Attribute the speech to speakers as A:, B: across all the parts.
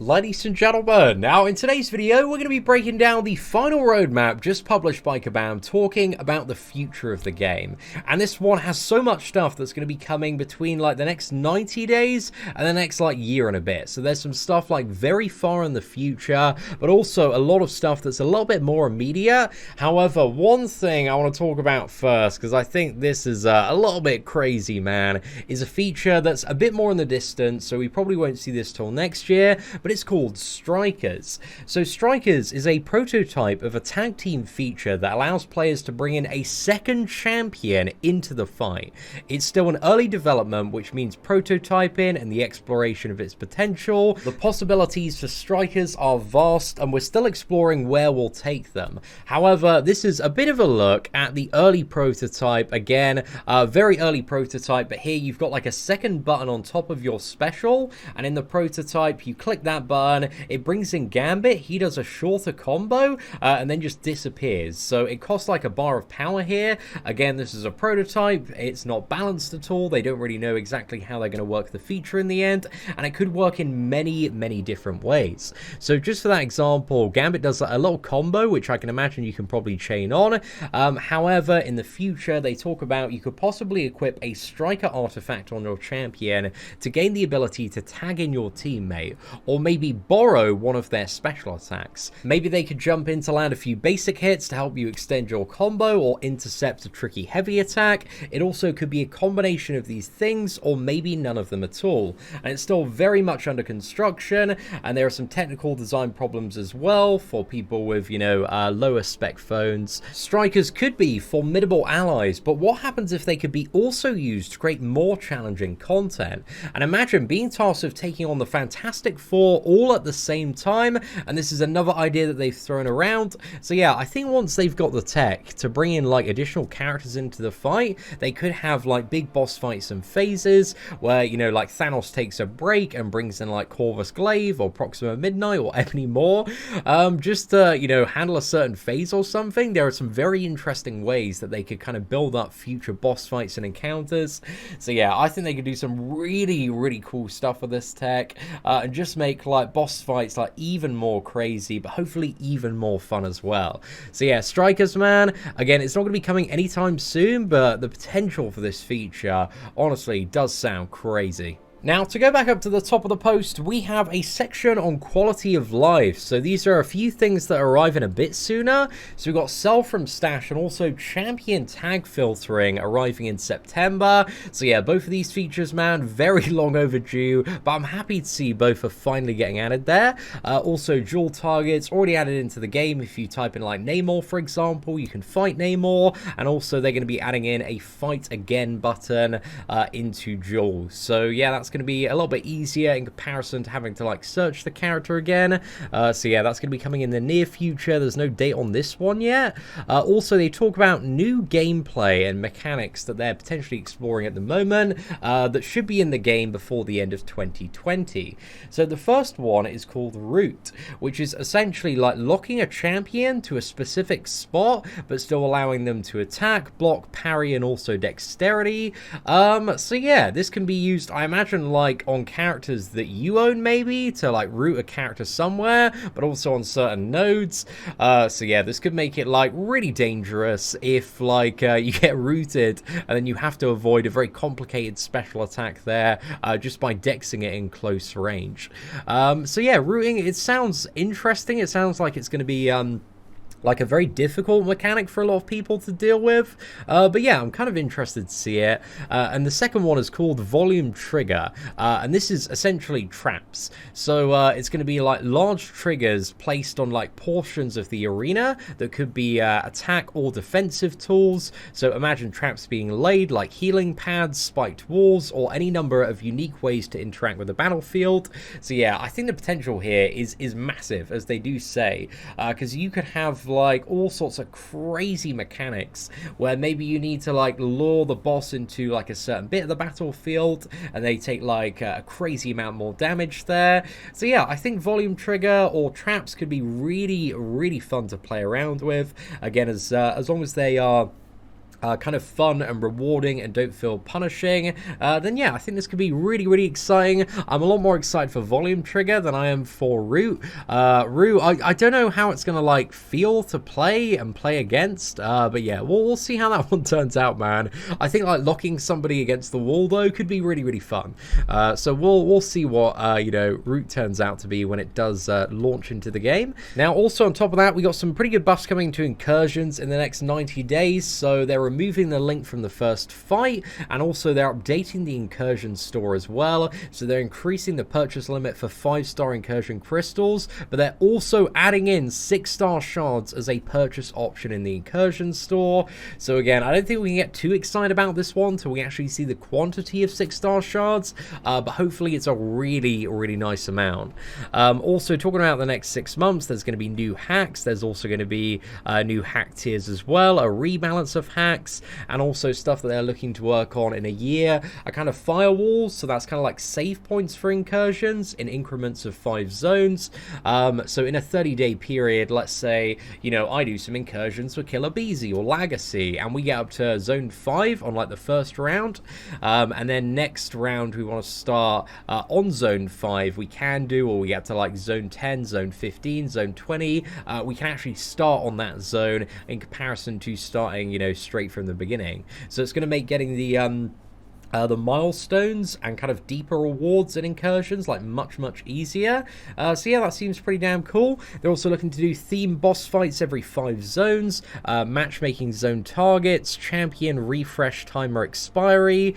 A: Ladies and gentlemen, now in today's video we're going to be breaking down the final roadmap just published by Kabam, talking about the future of the game. And this one has so much stuff that's going to be coming between like the next 90 days and the next like year and a bit. So there's some stuff like very far in the future, but also a lot of stuff that's a little bit more immediate. However, one thing I want to talk about first, because I think this is a little bit crazy, man, is a feature that's a bit more in the distance, so we probably won't see this till next year, but it's called Strikers. So Strikers is a prototype of a tag team feature that allows players to bring in a second champion into the fight. It's still in early development, which means prototyping and the exploration of its potential. The possibilities for Strikers are vast, and we're still exploring where we'll take them. However, this is a bit of a look at the early prototype. Again, very early prototype, but here you've got like a second button on top of your special, and in the prototype you click that button, it brings in Gambit. He does a shorter combo and then just disappears. So it costs like a bar of power here. Again, this is a prototype, it's not balanced at all. They don't really know exactly how they're going to work the feature in the end, and it could work in many different ways. So just for that example, Gambit does a little combo which I can imagine you can probably chain on. However, in the future they talk about you could possibly equip a striker artifact on your champion to gain the ability to tag in your teammate, or maybe borrow one of their special attacks. Maybe they could jump in to land a few basic hits to help you extend your combo or intercept a tricky heavy attack. It also could be a combination of these things, or maybe none of them at all. And it's still very much under construction, and there are some technical design problems as well for people with, you know, lower spec phones. Strikers could be formidable allies, but what happens if they could be also used to create more challenging content? And imagine being tasked with taking on the Fantastic Four all at the same time, and this is another idea that they've thrown around. So yeah, I think once they've got the tech to bring in like additional characters into the fight, they could have like big boss fights and phases where, you know, like Thanos takes a break and brings in like Corvus Glaive or Proxima Midnight or Ebony Maw, just to, you know, handle a certain phase or something. There are some very interesting ways that they could kind of build up future boss fights and encounters. So yeah, I think they could do some really cool stuff with this tech, and just make like boss fights like even more crazy, but hopefully even more fun as well. So yeah, Strikers, man, again, it's not going to be coming anytime soon, but the potential for this feature honestly does sound crazy. Now, to go back up to the top of the post, we have a section on quality of life. So these are a few things that arrive in a bit sooner. So we've got sell from stash and also champion tag filtering arriving in September. So yeah, both of these features, man, very long overdue, but I'm happy to see both are finally getting added there. Also, dual targets already added into the game. If you type in like Namor, for example, you can fight Namor, and also they're going to be adding in a fight again button into duel. So yeah, that's going to be a little bit easier in comparison to having to like search the character again. So yeah, that's going to be coming in the near future. There's no date on this one yet. Also, they talk about new gameplay and mechanics that they're potentially exploring at the moment that should be in the game before the end of 2020. So the first one is called Root, which is essentially like locking a champion to a specific spot but still allowing them to attack, block, parry, and also dexterity. So yeah, this can be used, I imagine, like on characters that you own, maybe to like root a character somewhere, but also on certain nodes. So yeah, this could make it like really dangerous if like you get rooted and then you have to avoid a very complicated special attack there just by dexing it in close range. So yeah, rooting, it sounds interesting. It sounds like it's going to be like a very difficult mechanic for a lot of people to deal with, but yeah, I'm kind of interested to see it. And the second one is called Volume Trigger, and this is essentially traps. So it's going to be like large triggers placed on like portions of the arena that could be attack or defensive tools. So imagine traps being laid like healing pads, spiked walls, or any number of unique ways to interact with the battlefield. So yeah, I think the potential here is massive, as they do say, because you could have like all sorts of crazy mechanics where maybe you need to like lure the boss into like a certain bit of the battlefield and they take like a crazy amount more damage there. So yeah, I think volume trigger or traps could be really fun to play around with, again, as long as they are kind of fun and rewarding and don't feel punishing, then yeah, I think this could be really, really exciting. I'm a lot more excited for Volume Trigger than I am for Root. Root, I don't know how it's going to like feel to play and play against, but yeah, we'll see how that one turns out, man. I think like locking somebody against the wall though could be really, really fun. So we'll see what you know, Root turns out to be when it does launch into the game. Now also on top of that, we got some pretty good buffs coming to Incursions in the next 90 days, so they're removing the link from the first fight, and also they're updating the Incursion store as well. So they're increasing the purchase limit for 5-star Incursion crystals, but they're also adding in 6-star shards as a purchase option in the Incursion store. So again, I don't think we can get too excited about this one until we actually see the quantity of 6-star shards, but hopefully it's a really, really nice amount. Also talking about the next 6 months, there's going to be new hacks. There's also going to be new hack tiers as well, a rebalance of hacks, and also stuff that they're looking to work on in a year, a kind of firewalls, so that's kind of like save points for incursions in increments of 5 zones. So in a 30-day period, let's say, you know, I do some incursions for Killer Beezy or Legacy, and we get up to zone 5 on like the first round, and then next round we want to start on zone 5, we can do, or we get to like zone 10, zone 15, zone 20, we can actually start on that zone in comparison to starting, you know, straight from the beginning. So it's going to make getting the milestones and kind of deeper rewards and incursions like much easier. So yeah, that seems pretty damn cool. They're also looking to do theme boss fights every 5 zones, matchmaking zone targets, champion refresh timer expiry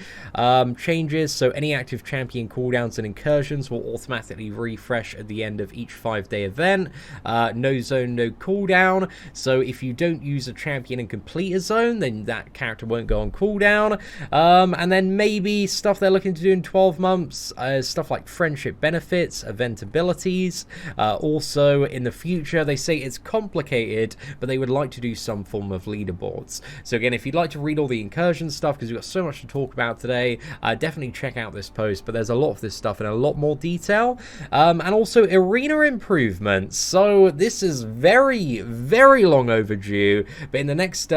A: changes, so any active champion cooldowns and incursions will automatically refresh at the end of each 5-day event. No zone, no cooldown, so if you don't use a champion and complete a zone, then that character won't go on cooldown. And then maybe stuff they're looking to do in 12 months, stuff like friendship benefits, event abilities. Also, in the future, they say it's complicated, but they would like to do some form of leaderboards. So again, if you'd like to read all the incursion stuff, because we've got so much to talk about today, definitely check out this post, but there's a lot of this stuff in a lot more detail. And also arena improvements. So this is very, very long overdue, but in the next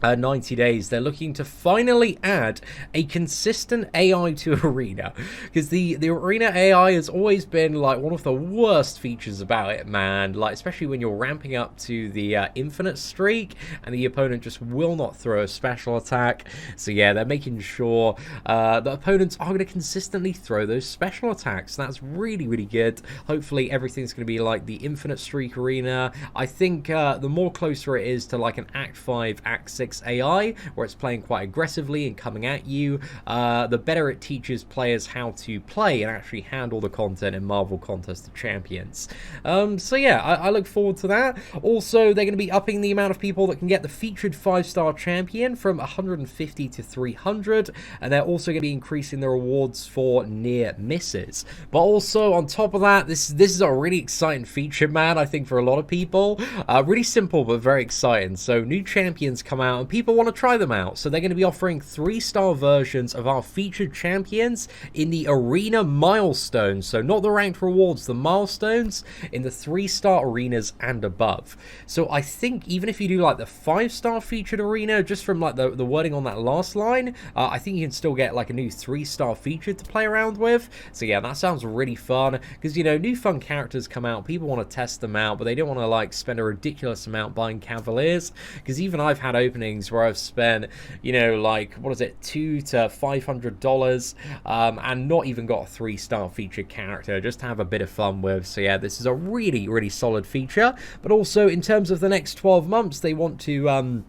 A: 90 days, they're looking to finally add a consistent AI to Arena, because the Arena AI has always been like one of the worst features about it, man. Like, especially when you're ramping up to the infinite streak and the opponent just will not throw a special attack. So yeah, they're making sure that opponents are going to consistently throw those special attacks. That's really, really good. Hopefully everything's going to be like the infinite streak Arena. I think the more closer it is to like an Act 5, Act 6 AI, where it's playing quite aggressively and coming at you, the better it teaches players how to play and actually handle the content in Marvel Contest of Champions. So yeah, I look forward to that. Also, they're going to be upping the amount of people that can get the featured 5-star champion from 150 to 300, and they're also going to be increasing the rewards for near misses. But also, on top of that, this is a really exciting feature, man, I think for a lot of people. Really simple, but very exciting. So new champions come out, and people want to try them out. So they're going to be offering 3-star versions of our featured champions in the Arena milestones. So not the ranked rewards, the milestones in the 3-star arenas and above. So I think even if you do like the 5-star featured arena, just from like the wording on that last line, I think you can still get like a new 3-star featured to play around with. So yeah, that sounds really fun, because, you know, new fun characters come out, people want to test them out, but they don't want to like spend a ridiculous amount buying Cavaliers, because even I've had openings where I've spent, you know, like, what is it, $200 to $500, and not even got a 3-star featured character, just to have a bit of fun with. So yeah, this is a really, really solid feature. But also, in terms of the next 12 months, they want to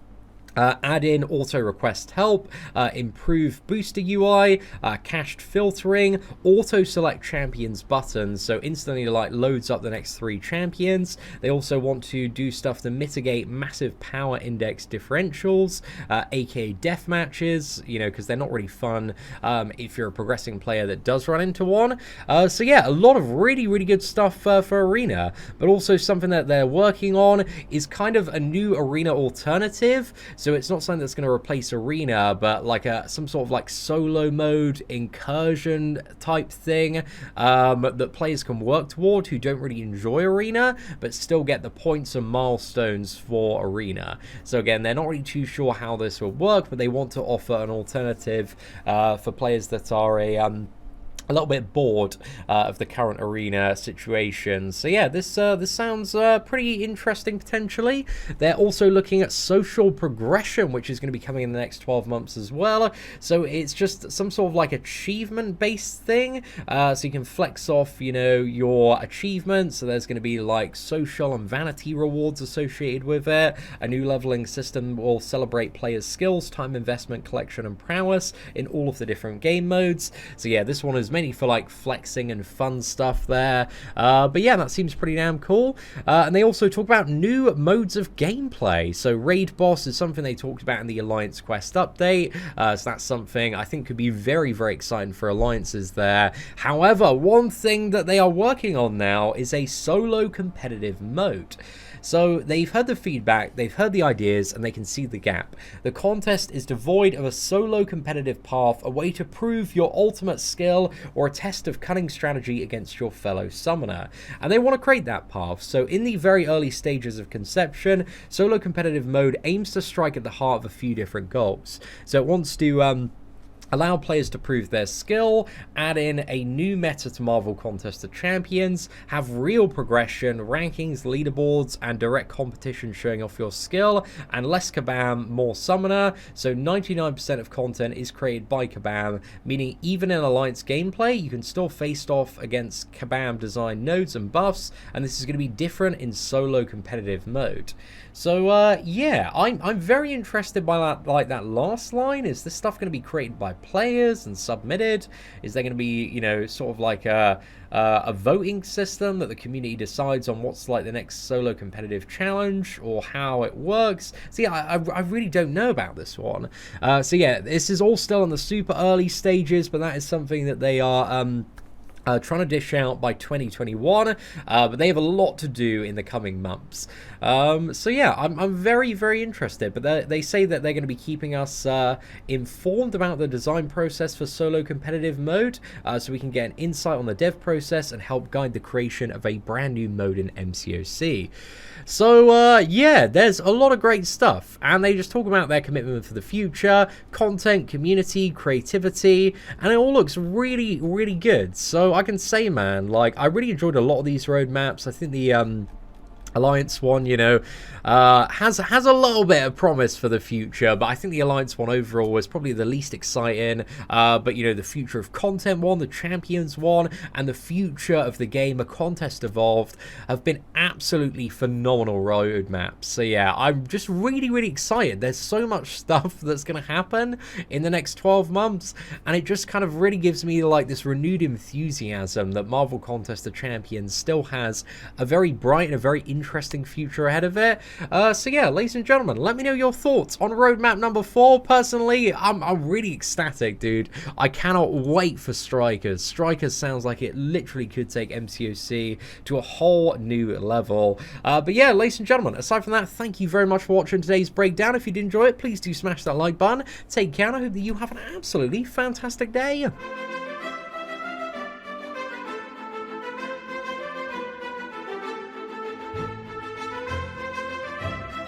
A: add in auto request help, improve booster UI, cached filtering, auto select champions buttons, so instantly like loads up the next 3 champions. They also want to do stuff to mitigate massive power index differentials, aka death matches, you know, because they're not really fun if you're a progressing player that does run into one. So yeah, a lot of really, really good stuff for Arena, but also something that they're working on is kind of a new Arena alternative. So it's not something that's going to replace Arena, but like some sort of like solo mode incursion type thing that players can work toward who don't really enjoy Arena, but still get the points and milestones for Arena. So again, they're not really too sure how this will work, but they want to offer an alternative for players that are a little bit bored of the current Arena situation. So yeah, this sounds pretty interesting potentially. They're also looking at social progression, which is going to be coming in the next 12 months as well. So it's just some sort of like achievement-based thing. So you can flex off, you know, your achievements. So there's going to be like social and vanity rewards associated with it. A new leveling system will celebrate players' skills, time investment, collection, and prowess in all of the different game modes. So yeah, this one is mainly for like flexing and fun stuff there, but yeah, that seems pretty damn cool. And they also talk about new modes of gameplay. So raid boss is something they talked about in the Alliance Quest update, so that's something I think could be very, very exciting for alliances there. However, one thing that they are working on now is a solo competitive mode. So they've heard the feedback, they've heard the ideas, and they can see the gap. The contest is devoid of a solo competitive path, a way to prove your ultimate skill, or a test of cunning strategy against your fellow summoner. And they want to create that path. So in the very early stages of conception, solo competitive mode aims to strike at the heart of a few different goals. So it wants to allow players to prove their skill, add in a new meta to Marvel Contest of Champions, have real progression, rankings, leaderboards, and direct competition showing off your skill, and less Kabam, more Summoner. So 99% of content is created by Kabam, meaning even in Alliance gameplay, you can still face off against Kabam design nodes and buffs, and this is going to be different in solo competitive mode. So yeah, I'm very interested by that, like that last line. Is this stuff going to be created by players and submitted? Is there going to be, you know, sort of like a voting system that the community decides on what's like the next solo competitive challenge, or how it works? So yeah, I really don't know about this one. So yeah, this is all still in the super early stages, but that is something that they are trying to dish out by 2021, but they have a lot to do in the coming months. So yeah, I'm very, very interested, but they say that they're going to be keeping us informed about the design process for solo competitive mode, so we can get an insight on the dev process and help guide the creation of a brand new mode in MCOC. So yeah, there's a lot of great stuff, and they just talk about their commitment for the future, content, community, creativity, and it all looks really, really good. So I can say, man, like, I really enjoyed a lot of these roadmaps. I think the Alliance one, you know, has a little bit of promise for the future, but I think the Alliance one overall was probably the least exciting. But you know, the future of content one, the Champions one, and the future of the game, A Contest Evolved, have been absolutely phenomenal roadmaps. So yeah, I'm just really, really excited. There's so much stuff that's going to happen in the next 12 months, and it just kind of really gives me like this renewed enthusiasm that Marvel Contest of Champions still has a very bright and a very interesting future ahead of it. So yeah, ladies and gentlemen, let me know your thoughts on roadmap number 4. Personally, I'm really ecstatic, dude. I cannot wait for Strikers. Strikers sounds like it literally could take MCOC to a whole new level. But yeah, ladies and gentlemen, aside from that, thank you very much for watching today's breakdown. If you did enjoy it, please do smash that like button. Take care, and I hope that you have an absolutely fantastic day.